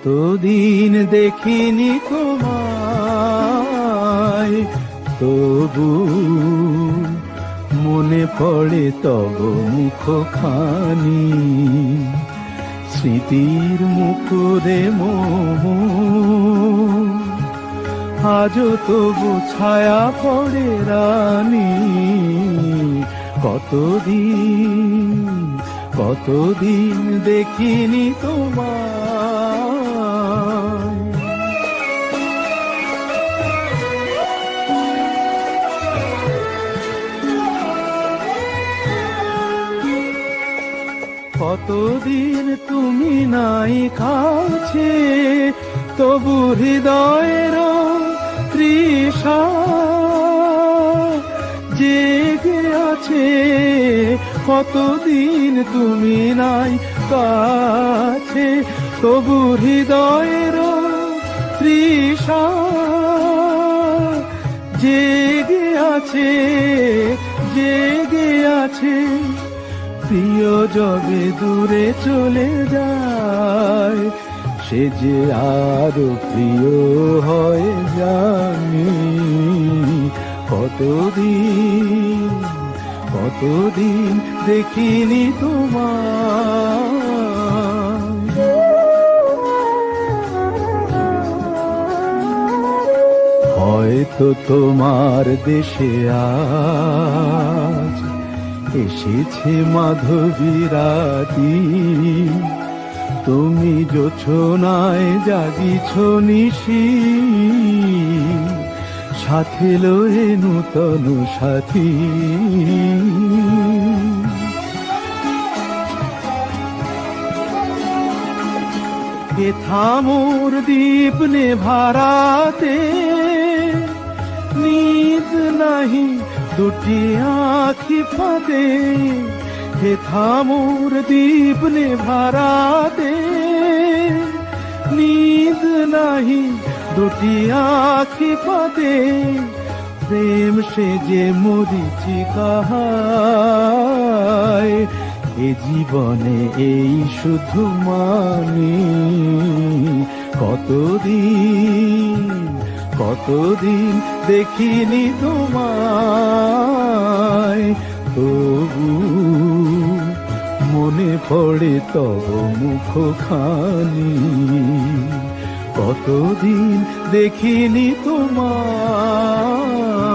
কতদিন দেখিনি তোমায়, তবু মনে পড়ে তব মুখখানি। স্মৃতির মুকুরে মোর আজও তবু ছায়া পড়ে রানী। কতদিন দেখিনি তোমায়। কতদিন তুমি নাই কাছে, তবু হৃদয়ের তৃষা জেগে আছে। কতদিন তুমি নাই কাছে, তবু হৃদয়ের তৃষা জেগে আছে, জেগে আছে। প্রিয় যবে দূরে চলে যায়, সে যে আরো প্রিয় হয়ে জানি। কতদিন দেখিনি তোমায়। হয়তো তোমার দেশে আজ এসেছে মাধবী রাতি। তুমি জোছনায় জাগিছ নিশি, সাথে লয়ে নূতন সাথী। কে থামোর দীপ নেভারাতে, নিদ নাহি দুটি আঁখি ফাঁদে। হে থামোর দীপ নেভারাতে, নিদ নাহি দুটি আঁখি ফাঁদে। প্রেম সে যে মরীচিকা হায়, এ জীবনে এই শুধু মানি। কতদিন দেখিনি তোমায়, তবু মনে পড়ে তব মুখখানি। কতদিন দেখিনি তোমায়।